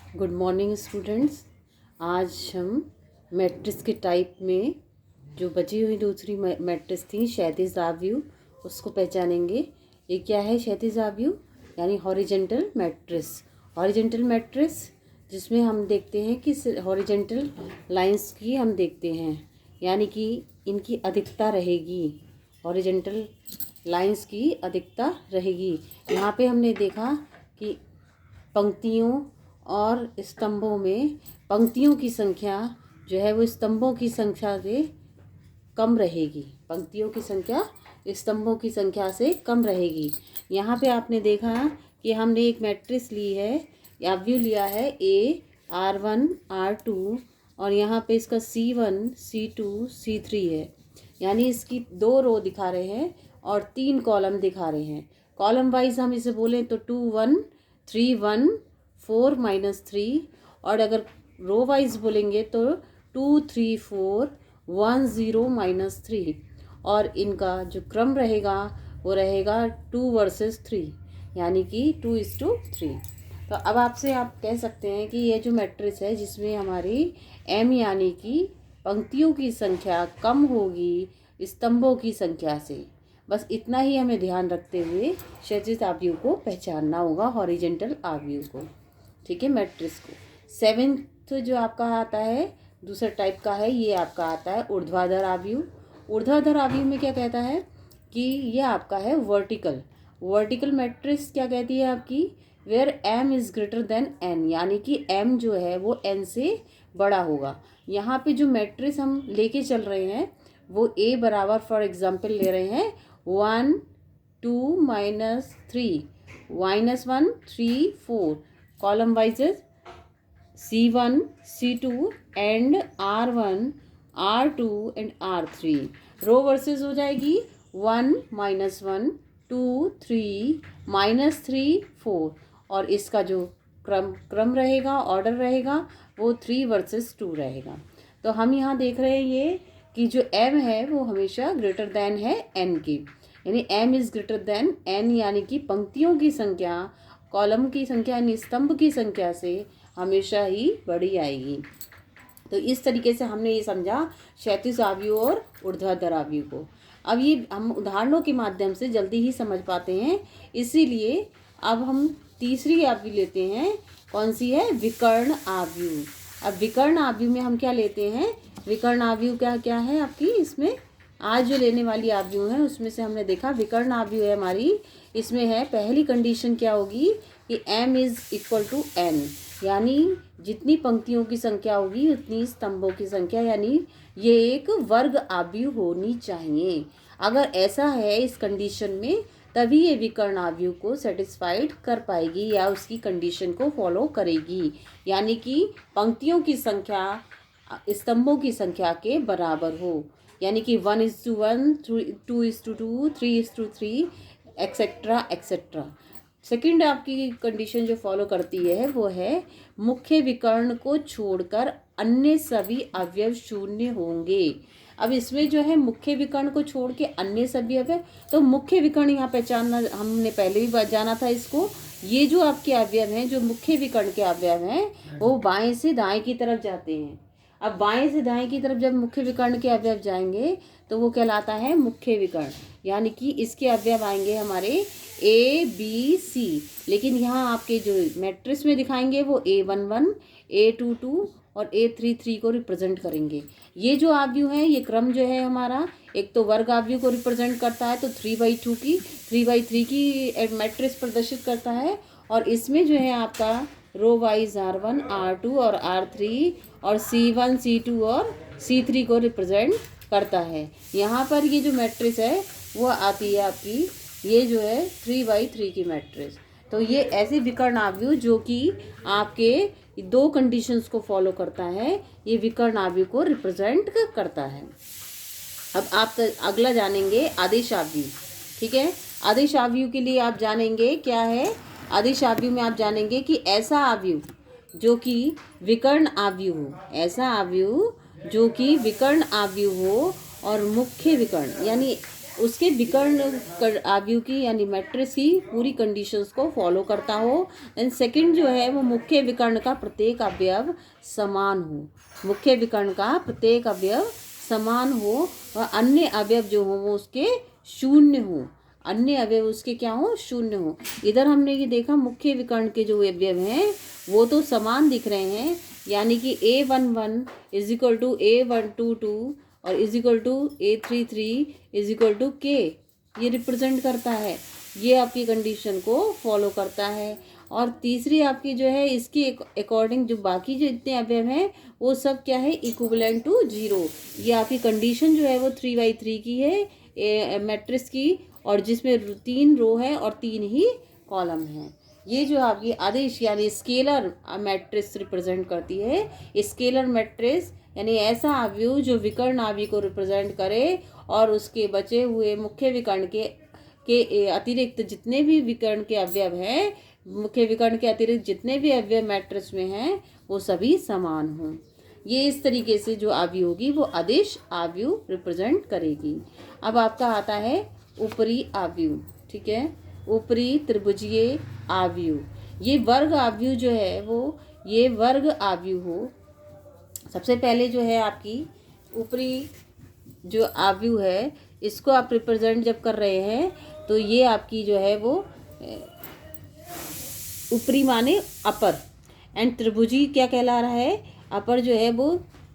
Good morning students. आज हम matrix के टाइप में जो बची हुई दूसरी मैट्रिक्स थी क्षैतिज आव्यूह, उसको पहचानेंगे। ये क्या है क्षैतिज आव्यूह? यानी हॉरिजेंटल मैट्रिक्स। हॉरिजेंटल मैट्रिक्स जिसमें हम देखते हैं कि हॉरिजेंटल लाइंस की हम देखते हैं, यानी कि इनकी अधिकता रहेगी। हॉरिजेंटल लाइंस की अधिकता रहेगी। यहाँ पे हमने देखा कि पंक्तियों और स्तंभों में पंक्तियों की संख्या जो है वो स्तंभों की संख्या से कम रहेगी। पंक्तियों की संख्या स्तंभों की संख्या से कम रहेगी। यहाँ पे आपने देखा कि हमने एक मैट्रिक्स ली है, आव्यूह लिया है A R1 R2 और यहाँ पे इसका C1 C2 C3 है। यानी इसकी 2 रो दिखा रहे हैं और 3 कॉलम दिखा रहे हैं। कॉलम वाइज हम इसे बोलें तो 2 1 3 1 4 -3, और अगर रो वाइज बोलेंगे तो 2 3 4 1 0 -3, और इनका जो क्रम रहेगा वो रहेगा 2 वर्सेस 3, यानी कि 2:3। तो अब आपसे आप कह सकते हैं कि ये जो मैट्रिक्स है जिसमें हमारी m यानी कि पंक्तियों की संख्या कम होगी स्तंभों की संख्या से। बस इतना ही हमें ध्यान रखते हुए क्षैतिज आव्यूह को पहचानना होगा, हॉरिजेंटल आव्यूह को। ठीक है, मैट्रिक्स को। 7th जो आपका आता है दूसरा टाइप का है, ये आपका आता है ऊर्ध्वाधर आव्यूह। ऊर्ध्वाधर आव्यूह में क्या कहता है कि ये आपका है वर्टिकल मैट्रिक्स। क्या कहती है आपकी? Where m is greater than n, यानी कि m जो है वो n से बड़ा होगा। यहाँ पे जो मैट्रिक्स हम लेके चल रहे हैं वो a बराबर फॉर एग्जाम्पल ले रहे हैं 1 2 -3 -1 3 4, column voyages C1 C2 and R1 R2 and R3। Row versus हो जाएगी 1 -1 2 3 -3 4, और इसका जो क्रम रहेगा, ऑर्डर रहेगा, वो 3 वर्सेस 2 रहेगा। तो हम यहाँ देख रहे हैं ये कि जो m है वो हमेशा ग्रेटर देन है n की, यानी m is greater than n, यानी कि पंक्तियों की संख्या कॉलम की संख्या यानी स्तंभ की संख्या से हमेशा ही बड़ी आएगी। तो इस तरीके से हमने ये समझा क्षैतिज आव्यूह और ऊर्ध्वाधर आव्यूह को। अब ये हम उदाहरणों के माध्यम से जल्दी ही समझ पाते हैं, इसीलिए अब हम तीसरी आव्यूह लेते हैं। कौन सी है? विकर्ण आव्यूह। अब विकर्ण आव्यूह में हम क्या लेते हैं? विकर्ण आव्यूह क्या क्या है आपकी? इसमें आज जो लेने वाली आव्यूह है उसमें से हमने देखा विकर्ण आव्यूह है हमारी। इसमें है पहली कंडीशन क्या होगी कि m is equal to n, यानी जितनी पंक्तियों की संख्या होगी उतनी स्तंभों की संख्या, यानी ये एक वर्ग आव्यूह होनी चाहिए। अगर ऐसा है इस कंडीशन में तभी ये विकर्ण आव्यूह को सेटिस्फाइड कर पाएगी या उसकी कंडीशन को फॉलो करेगी, यानी कि पंक्तियों की संख्या स्तंभों की संख्या के बराबर हो, यानी कि 1:1 2:2 3:3 एक्सेट्रा एक्सेट्रा। सेकंड आपकी कंडीशन जो फॉलो करती है वो है मुख्य विकर्ण को छोड़कर अन्य सभी अवयव शून्य होंगे। अब इसमें जो है मुख्य विकर्ण को छोड़ के अन्य सभी अवयव, तो मुख्य विकर्ण यहाँ पहचानना हमने पहले भी जाना था इसको। ये जो आपके अवयव हैं, जो मुख्य विकर्ण के अवयव हैं, वो बाएं से दाएं की तरफ जाते हैं। अब बाएं से दाएं की तरफ जब मुख्य विकर्ण के अवयव जाएंगे तो वो कहलाता है मुख्य विकर्ण, यानी कि इसके अवयव आएंगे हमारे A B C, लेकिन यहाँ आपके जो मैट्रिक्स में दिखाएंगे वो A11 A22 और A33 को रिप्रेजेंट करेंगे। ये जो आव्यूह है ये क्रम जो है हमारा, एक तो वर्ग आव्यूह को रिप्रेजेंट करता है तो 3/2 की 3/3 की मैट्रिक्स प्रदर्शित करता है, और इसमें जो है आपका रो वाइज R1 R2 और R3 और C1 C2 और C3 को रिप्रेजेंट करता है। यहाँ पर ये जो मैट्रिक्स है वो आती है आपकी, ये जो है 3/3 की मैट्रिक्स। तो ये ऐसे विकर्ण आव्यूह जो कि आपके 2 कंडीशंस को फॉलो करता है, ये विकर्ण आव्यूह को रिप्रेजेंट करता है। अब आप अगला जानेंगे आदेश आव्यूह। ठीक है, आदेश आव्यूह के लिए आप जानेंगे क्या है। आदेश आव्यूह में आप जानेंगे कि ऐसा आव्यूह जो कि विकर्ण आव्यूह हो, ऐसा आव्यूह जो कि विकर्ण आव्यूह हो और मुख्य विकर्ण, यानी उसके विकर्ण अवयव की यानी मैट्रिक्स की पूरी कंडीशंस को फॉलो करता हो। एंड सेकंड जो है वो मुख्य विकर्ण का प्रत्येक अवयव समान हो, मुख्य विकर्ण का प्रत्येक अवयव समान हो और अन्य अवयव जो हो वो उसके शून्य हो, अन्य अवयव उसके क्या हो, शून्य हो। इधर हमने ये देखा मुख्य विकर्ण के जो अवयव हैं वो तो समान दिख रहे हैं, यानी कि A11 is equal to A122 और is equal to A33 is equal to K, ये रिप्रेजेंट करता है, ये आपकी कंडीशन को फॉलो करता है। और तीसरी आपकी जो है इसके अकॉर्डिंग जो बाकी जो इतने अवयव हैं वो सब क्या है, इक्विवेलेंट टू 0। ये आपकी कंडीशन जो है वो 3/3 की है मैट्रिक्स की, और जिसमें 3 रो है और 3 ही कॉलम है। ये जो आपकी आदेश यानी स्केलर मैट्रिक्स रिप्रेजेंट करती है। स्केलर मैट्रिक्स यानी ऐसा अवयव जो विकर्ण अवयव को रिप्रेजेंट करे और उसके बचे हुए मुख्य विकर्ण के अतिरिक्त जितने भी विकर्ण के अवयव हैं, मुख्य विकर्ण के अतिरिक्त जितने भी अवयव मैट्रिक्स में हैं वो सभी समान हों। ये इस तरीके से जो अवयव होगी वो आदेश अवयव रिप्रेजेंट करेगी। अब आपका आता है ऊपरी अवयव, ठीक है, ऊपरी त्रिभुजीय अवयव। ये वर्ग अवयव जो है वो ये वर्ग अवयव हो। सबसे पहले जो है आपकी ऊपरी जो अवयव है इसको आप रिप्रेजेंट जब कर रहे हैं तो ये आपकी जो है वो ऊपरी माने अपर, एंड त्रिभुजी क्या कहला रहा है, अपर जो है वो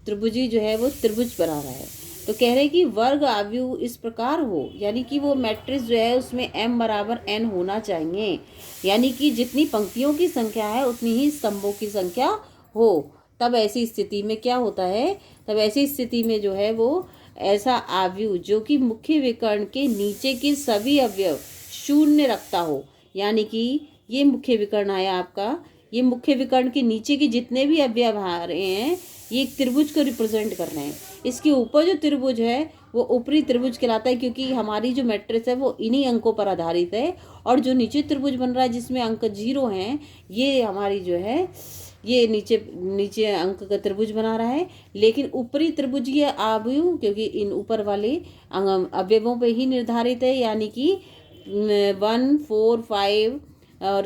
त्रिभुजी जो है वो त्रिभुज बना रहा है। तो कह रहे कि वर्ग अवयव इस प्रकार हो, यानी कि वो मैट्रिक्स जो है उसमें m बराबर n होना चाहिए, यानी कि जितनी पंक्तियों की संख्या है उतनी ही स्तंभों की संख्या हो। तब ऐसी स्थिति में क्या होता है, तब ऐसी स्थिति में जो है वो ऐसा अवयव जो कि मुख्य विकर्ण के नीचे के सभी अवयव शून्य रखता हो, यानी कि ये मुख्य विकर्ण आया आपका, ये मुख्य विकर्ण के नीचे के जितने भी अवयव आ रहे हैं ये एक त्रिभुज को रिप्रेजेंट कर रहे हैं। इसके ऊपर जो त्रिभुज है वो ऊपरी त्रिभुज कहलाता है, क्योंकि हमारी जो मैट्रिक्स है वो इन्हीं अंकों पर आधारित है। और जो नीचे त्रिभुज बन रहा है जिसमें अंक 0 हैं, ये हमारी जो है ये नीचे अंक का त्रिभुज बना रहा है। लेकिन ऊपरी त्रिभुज ये अवयव क्योंकि इन ऊपर वाले अवयवों पे ही निर्धारित है, यानी कि 1 4 5 और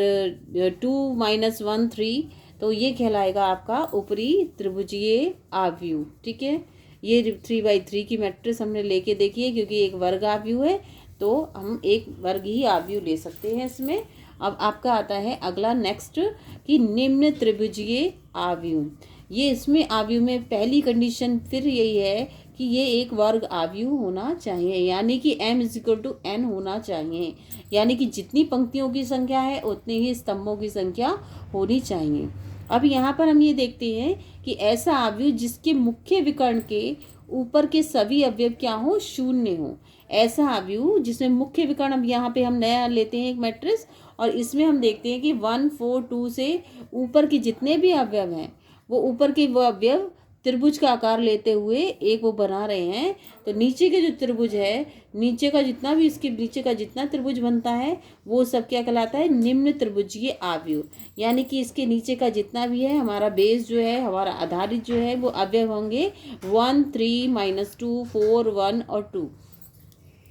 2 - 1 3, तो ये कहलाएगा आपका ऊपरी त्रिभुजीय अवयव, ठीक है। ये 3/3 की मैट्रिक्स हमने लेके देखी है, क्योंकि एक वर्ग अवयव है तो हम एक वर्ग ही अवयव ले सकते हैं इसमें। अब आपका आता है अगला नेक्स्ट कि निम्न त्रिभुजीय अवयव। ये इसमें अवयव में पहली कंडीशन फिर यही है कि ये एक वर्ग अवयव होना चाहिए, यानी कि m = n होना चाहिए, यानी कि जितनी पंक्तियों की संख्या है उतनी ही स्तंभों की संख्या होनी चाहिए। अब यहाँ पर हम ये देखते हैं कि ऐसा अवयव जिसके मुख्य विकर्ण के ऊपर के सभी अवयव क्या हो, शून्य हो। ऐसा अवयव जिसमें मुख्य विकर्ण, अब यहाँ पे हम नया लेते हैं एक मैट्रिक्स और इसमें हम देखते हैं कि 1 4 2 से ऊपर के जितने भी अवयव हैं वो ऊपर के वो अवयव त्रिभुज का आकार लेते हुए एक वो बना रहे हैं। तो नीचे के जो त्रिभुज है, नीचे का जितना भी इसके नीचे का जितना त्रिभुज बनता है वो सब क्या कहलाता है, निम्न त्रिभुजीय अवयव। यानी कि इसके नीचे का जितना भी है हमारा बेस जो है, हमारा आधारित जो है वो अवयव होंगे 1 3 - 2 4 1 और 2।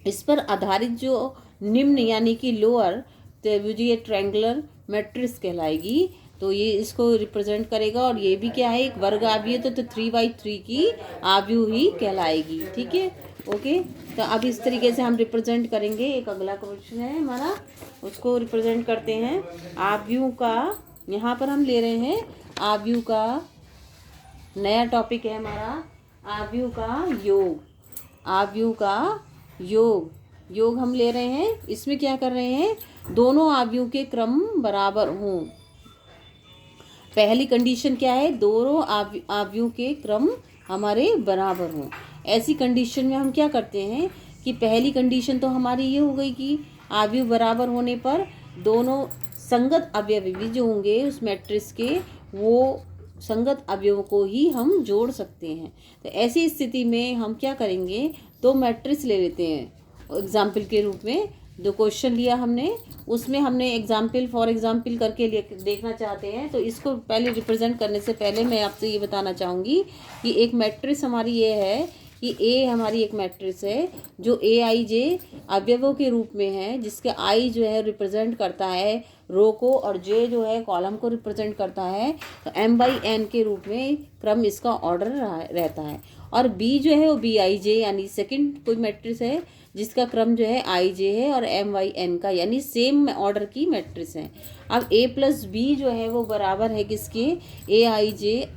इस पर आधारित जो निम्न यानी कि लोअर त्रिभुजीय ट्रायंगुलर मैट्रिक्स कहलाएगी। तो ये इसको रिप्रेजेंट करेगा, और ये भी क्या है, एक वर्ग अवयव तो 3/3 की अवयव ही कहलाएगी, ठीक है, ओके। तो अब इस तरीके से हम रिप्रेजेंट करेंगे। एक अगला क्वेश्चन है हमारा, उसको रिप्रेजेंट करते हैं अवयव का। यहाँ पर हम ले रहे हैं अवयव का नया टॉपिक है हमारा, अवयव का योग। अवयव का योग हम ले रहे हैं। इसमें क्या कर रहे हैं, दोनों अवयव के क्रम बराबर हों। पहली कंडीशन क्या है, दोनों अवयव के क्रम हमारे बराबर हों। ऐसी कंडीशन में हम क्या करते हैं कि पहली कंडीशन तो हमारी ये हो गई कि अवयव बराबर होने पर दोनों संगत अवयव भी जो होंगे उस मैट्रिक्स के, वो संगत अवयवों को ही हम जोड़ सकते हैं। तो ऐसी स्थिति में हम क्या करेंगे, दो मैट्रिक्स ले लेते हैं एग्जाम्पल के रूप में। दो क्वेश्चन लिया हमने, उसमें हमने एग्जाम्पल फॉर एग्जाम्पल करके देखना चाहते हैं। तो इसको पहले रिप्रेजेंट करने से पहले मैं आपसे ये बताना चाहूँगी कि एक मैट्रिक्स हमारी ये है कि ए हमारी एक मैट्रिक्स है जो ए आई जे अवयवों के रूप में है, जिसके आई जो है रिप्रेजेंट करता है रो को और जे जो है कॉलम को रिप्रेजेंट करता है। तो एम बाई एन के रूप में क्रम इसका ऑर्डर रहता है। और बी जो है वो बी आई जे यानी सेकंड कोई मैट्रिक्स है जिसका क्रम जो है आई जे है और एम वाई एन का यानी सेम ऑर्डर की मैट्रिक्स है। अब ए प्लस बी जो है वो बराबर है किसके, ए आई जे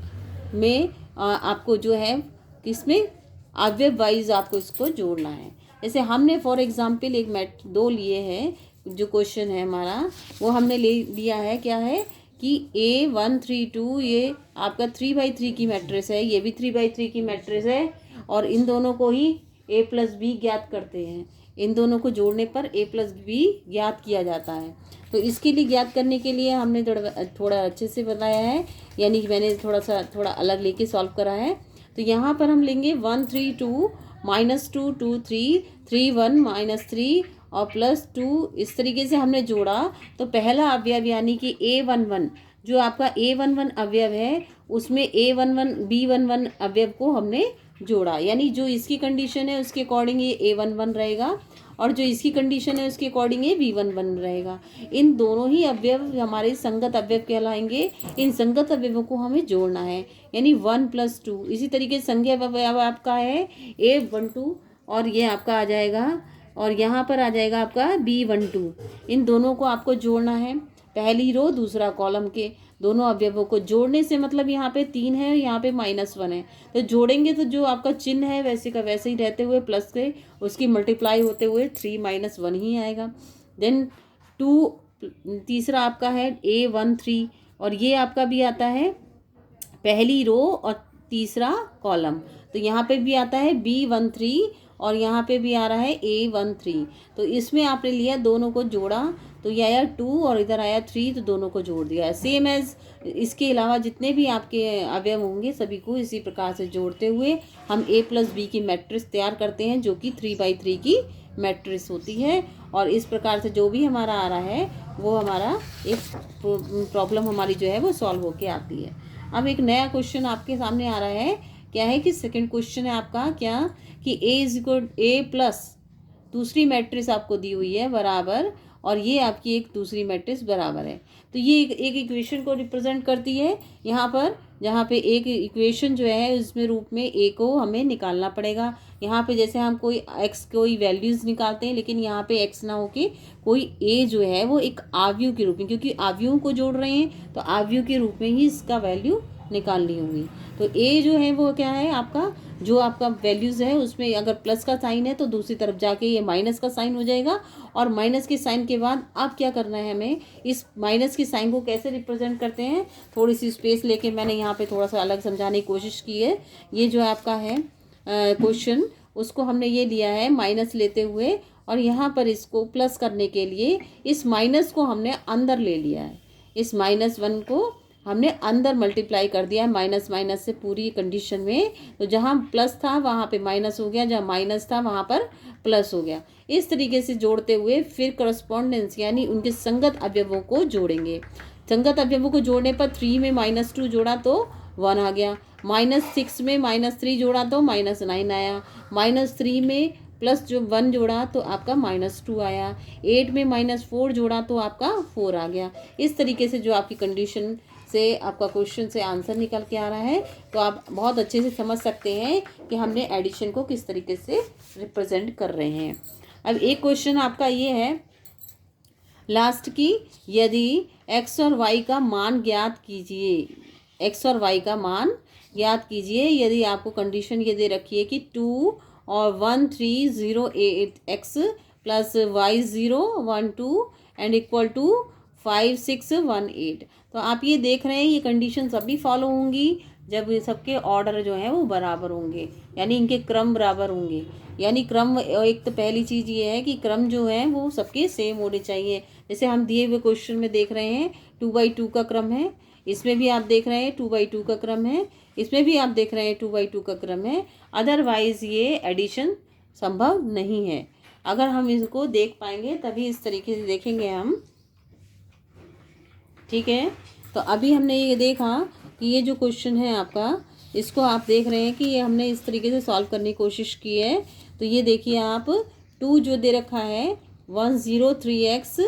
में आपको जो है किसमें अवयव वाइज आपको इसको जोड़ना है। जैसे हमने फॉर एग्जांपल एक दो लिए हैं, जो क्वेश्चन है हमारा वो हमने ले लिया है क्या है कि A132 ये आपका 3/3 की मैट्रिक्स है, ये भी 3/3 की मैट्रिक्स है और इन दोनों को ही A प्लस बी ज्ञात करते हैं। इन दोनों को जोड़ने पर A प्लस बी ज्ञात किया जाता है। तो इसके लिए ज्ञात करने के लिए हमने थोड़ा अच्छे से बताया है, यानी कि मैंने थोड़ा अलग लेके सॉल्व करा है। तो यहाँ पर हम लेंगे 132 -2 2 3 3 1 -3 और +2, इस तरीके से हमने जोड़ा। तो पहला अवयव यानी कि A11 जो आपका A11 अवयव है उसमें A11 B11 अवयव को हमने जोड़ा, यानी जो इसकी कंडीशन है उसके अकॉर्डिंग ये A11 रहेगा और जो इसकी कंडीशन है उसके अकॉर्डिंग ये B11 रहेगा। इन दोनों ही अवयव हमारे संगत अवयव कहलाएंगे। इन संगत अवयवों को हमें जोड़ना है, यानी 1 + 2। इसी तरीके से संज्ञा अवयव आपका है A12 और ये आपका आ जाएगा और यहाँ पर आ जाएगा आपका B12। इन दोनों को आपको जोड़ना है, पहली रो दूसरा कॉलम के दोनों अवयवों को जोड़ने से मतलब यहाँ पे 3 है, यहाँ पे -1 है। तो जोड़ेंगे तो जो आपका चिन्ह है वैसे का वैसे ही रहते हुए प्लस के उसकी मल्टीप्लाई होते हुए 3 - 1 ही आएगा। देन 2 तीसरा आपका है A13 और ये आपका भी आता है पहली रो और तीसरा कॉलम। तो यहाँ पे भी आता है B13 और यहाँ पे भी आ रहा है A13। तो इसमें आपने लिया दोनों को जोड़ा तो ये आया 2 और इधर आया 3, तो दोनों को जोड़ दिया है। सेम एज इसके अलावा जितने भी आपके अवयव होंगे सभी को इसी प्रकार से जोड़ते हुए हम A प्लस बी की मैट्रिक्स तैयार करते हैं जो कि 3/3 की मैट्रिक्स होती है। और इस प्रकार से जो भी हमारा आ रहा है वो हमारा एक प्रॉब्लम हमारी जो है वो सॉल्व होके आती है। अब एक नया क्वेश्चन आपके सामने आ रहा है, क्या है कि सेकंड क्वेश्चन है आपका क्या कि A प्लस दूसरी मैट्रिक्स आपको दी हुई है बराबर और ये आपकी एक दूसरी मैट्रिक्स बराबर है। तो ये एक इक्वेशन को रिप्रेजेंट करती है यहाँ पर, जहाँ पे एक इक्वेशन जो है उसमें रूप में ए को हमें निकालना पड़ेगा। यहाँ पे जैसे हम कोई वैल्यूज़ निकालते हैं लेकिन यहाँ पे एक्स ना होके कोई ए जो है वो एक आव्यूह के रूप में, क्योंकि आव्यूह को जोड़ रहे हैं तो आव्यूह के रूप में ही इसका वैल्यू निकालनी होगी। तो ए जो है वो क्या है आपका, जो आपका वैल्यूज़ है उसमें अगर प्लस का साइन है तो दूसरी तरफ जाके ये माइनस का साइन हो जाएगा और माइनस के साइन के बाद अब क्या करना है हमें, इस माइनस के साइन को कैसे रिप्रेजेंट करते हैं, थोड़ी सी स्पेस लेके मैंने यहाँ पे थोड़ा सा अलग समझाने की कोशिश की है। ये जो आपका है क्वेश्चन उसको हमने ये लिया है माइनस लेते हुए और यहाँ पर इसको प्लस करने के लिए इस माइनस को हमने अंदर ले लिया है। इस -1 को हमने अंदर मल्टीप्लाई कर दिया है माइनस माइनस से पूरी कंडीशन में। तो जहाँ प्लस था वहाँ पे माइनस हो गया, जहाँ माइनस था वहाँ पर प्लस हो गया। इस तरीके से जोड़ते हुए फिर करस्पॉन्डेंस यानी उनके संगत अवयवों को जोड़ेंगे। संगत अवयवों को जोड़ने पर 3 में -2 जोड़ा तो 1 आ गया, -6 में -3 जोड़ा तो -9 आया, -3 में प्लस जो 1 जोड़ा तो आपका -2 आया, 8 में -4 जोड़ा तो आपका 4 आ गया। इस तरीके से जो आपकी कंडीशन से आपका क्वेश्चन से आंसर निकल के आ रहा है तो आप बहुत अच्छे से समझ सकते हैं कि हमने एडिशन को किस तरीके से रिप्रेजेंट कर रहे हैं। अब एक क्वेश्चन आपका ये है लास्ट की, यदि x और y का मान ज्ञात कीजिए, x और y का मान ज्ञात कीजिए यदि आपको कंडीशन ये दे रखी है कि 2 और 1 3 0 8 x plus y 0 1 2 and equal to 5 6 1 8। तो आप ये देख रहे हैं ये कंडीशन सभी फॉलो होंगी जब ये सबके ऑर्डर जो हैं वो बराबर होंगे, यानी इनके क्रम बराबर होंगे। यानी क्रम, एक तो पहली चीज़ ये है कि क्रम जो है वो सबके सेम होने चाहिए। जैसे हम दिए हुए क्वेश्चन में देख रहे हैं 2/2 का क्रम है, इसमें भी आप देख रहे हैं 2/2 का क्रम है, इसमें भी आप देख रहे हैं 2/2 का क्रम है। अदरवाइज़ ये एडिशन संभव नहीं है। अगर हम इसको देख पाएंगे तभी इस तरीके से देखेंगे हम, ठीक है। तो अभी हमने ये देखा कि ये जो क्वेश्चन है आपका इसको आप देख रहे हैं कि ये हमने इस तरीके से सॉल्व करने की कोशिश की है। तो ये देखिए आप 2 जो दे रखा है 103x,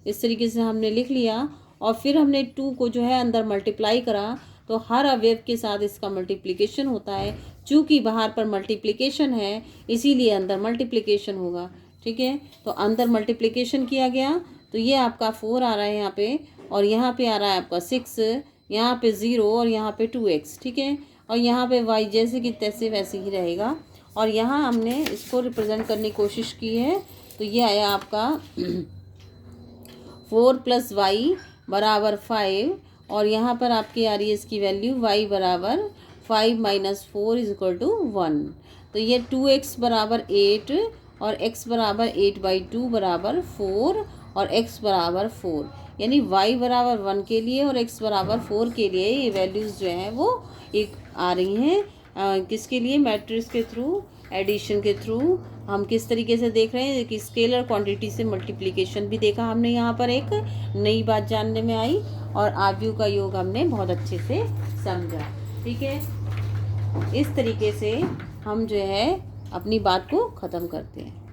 इस तरीके से हमने लिख लिया और फिर हमने 2 को जो है अंदर मल्टीप्लाई करा, तो हर अवयव के साथ इसका मल्टीप्लिकेशन होता है। चूँकि बाहर पर मल्टीप्लिकेशन है इसीलिए अंदर मल्टीप्लिकेशन होगा। ठीक है, तो अंदर मल्टीप्लिकेशन किया गया तो ये आपका 4 आ रहा है यहाँ पे, और यहाँ पे आ रहा है आपका 6, यहाँ पे 0 और यहाँ पे 2x। ठीक है, और यहाँ पे y जैसे कि तैसे वैसे ही रहेगा। और यहाँ हमने इसको रिप्रेजेंट करने की कोशिश की है, तो ये आया आपका 4 + y बराबर 5, और यहाँ पर आपकी आ रही है इसकी वैल्यू y बराबर 5 - 4 = 1। तो ये 2x बराबर 8 और x बराबर 8/2 बराबर 4 और x बराबर 4, यानी y बराबर 1 के लिए और x बराबर 4 के लिए ये वैल्यूज़ जो हैं वो एक आ रही हैं। किसके लिए? मैट्रिक्स के थ्रू, एडिशन के थ्रू हम किस तरीके से देख रहे हैं कि स्केलर क्वांटिटी से मल्टीप्लिकेशन भी देखा हमने, यहाँ पर एक नई बात जानने में आई, और आव्यूह का योग हमने बहुत अच्छे से समझा। ठीक है, इस तरीके से हम जो है अपनी बात को ख़त्म करते हैं।